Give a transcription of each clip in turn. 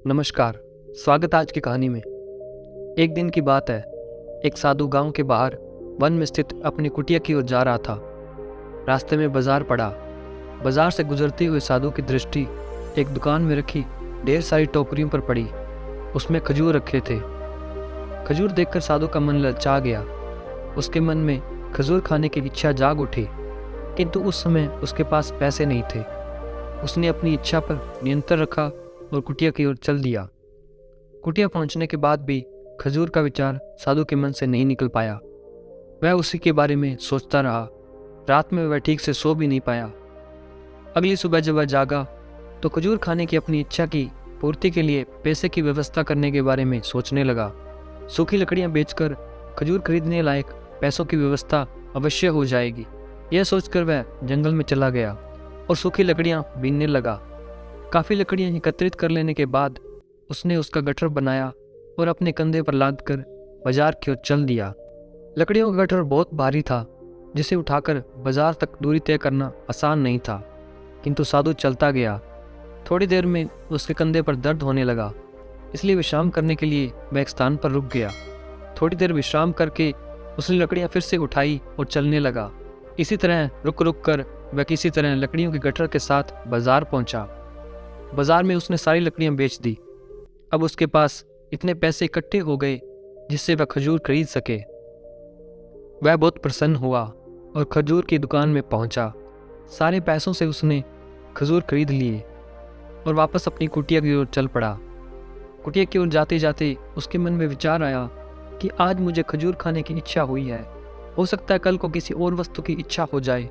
नमस्कार। स्वागत है आज की कहानी में। एक दिन की बात है। एक साधु गांव के बाहर वन में स्थित अपनी कुटिया की ओर जा रहा था। रास्ते में बाजार पड़ा। बाजार से गुजरते हुए साधु की दृष्टि एक दुकान में रखी ढेर सारी टोकरियों पर पड़ी। उसमें खजूर रखे थे। खजूर देखकर साधु का मन ललचा गया। उसके मन में खजूर खाने की इच्छा जाग उठी, किंतु उस समय उसके पास पैसे नहीं थे। उसने अपनी इच्छा पर नियंत्रण रखा और कुटिया की ओर चल दिया। कुटिया पहुंचने के बाद भी खजूर का विचार साधु के मन से नहीं निकल पाया। वह उसी के बारे में सोचता रहा। रात में वह ठीक से सो भी नहीं पाया। अगली सुबह जब वह जागा तो खजूर खाने की अपनी इच्छा की पूर्ति के लिए पैसे की व्यवस्था करने के बारे में सोचने लगा। सूखी लकड़ियां बेचकर खजूर खरीदने लायक पैसों की व्यवस्था अवश्य हो जाएगी। यह सोचकर वह जंगल में चला गया और सूखी लकड़ियां बीनने लगा। काफ़ी लकड़ियां एकत्रित कर लेने के बाद उसने उसका गट्ठर बनाया और अपने कंधे पर लादकर बाजार की ओर चल दिया। लकड़ियों का गट्ठर बहुत भारी था, जिसे उठाकर बाजार तक दूरी तय करना आसान नहीं था, किंतु साधु चलता गया। थोड़ी देर में उसके कंधे पर दर्द होने लगा, इसलिए विश्राम करने के लिए वह एक स्थान पर रुक गया। थोड़ी देर विश्राम करके उसने लकड़ियां फिर से उठाई और चलने लगा। इसी तरह रुक रुक कर वह किसी तरह लकड़ियों के गट्ठर के साथ बाजार पहुंचा। बाजार में उसने सारी लकड़ियां बेच दी। अब उसके पास इतने पैसे इकट्ठे हो गए जिससे वह खजूर खरीद सके। वह बहुत प्रसन्न हुआ और खजूर की दुकान में पहुंचा। सारे पैसों से उसने खजूर खरीद लिए और वापस अपनी कुटिया की ओर चल पड़ा। कुटिया की ओर जाते जाते उसके मन में विचार आया कि आज मुझे खजूर खाने की इच्छा हुई है। हो सकता है कल को किसी और वस्तु की इच्छा हो जाए।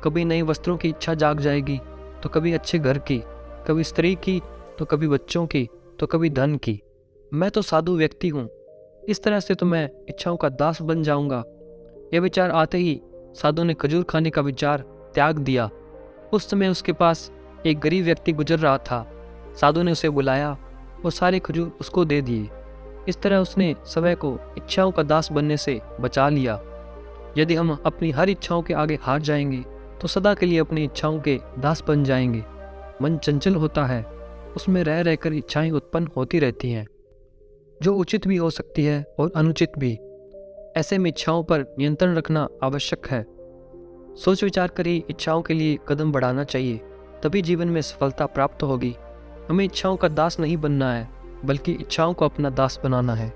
कभी नई वस्त्रों की इच्छा जाग जाएगी, तो कभी अच्छे घर की, कभी स्त्री की, तो कभी बच्चों की, तो कभी धन की। मैं तो साधु व्यक्ति हूँ, इस तरह से तो मैं इच्छाओं का दास बन जाऊंगा। यह विचार आते ही साधु ने खजूर खाने का विचार त्याग दिया। उस समय उसके पास एक गरीब व्यक्ति गुजर रहा था। साधु ने उसे बुलाया और सारे खजूर उसको दे दिए। इस तरह उसने समय को इच्छाओं का दास बनने से बचा लिया। यदि हम अपनी हर इच्छाओं के आगे हार जाएंगे तो सदा के लिए अपनी इच्छाओं के दास बन जाएंगे। मन चंचल होता है, उसमें रह रहकर इच्छाएं उत्पन्न होती रहती हैं, जो उचित भी हो सकती है और अनुचित भी। ऐसे में इच्छाओं पर नियंत्रण रखना आवश्यक है। सोच विचार कर ही इच्छाओं के लिए कदम बढ़ाना चाहिए, तभी जीवन में सफलता प्राप्त होगी। हमें इच्छाओं का दास नहीं बनना है, बल्कि इच्छाओं को अपना दास बनाना है।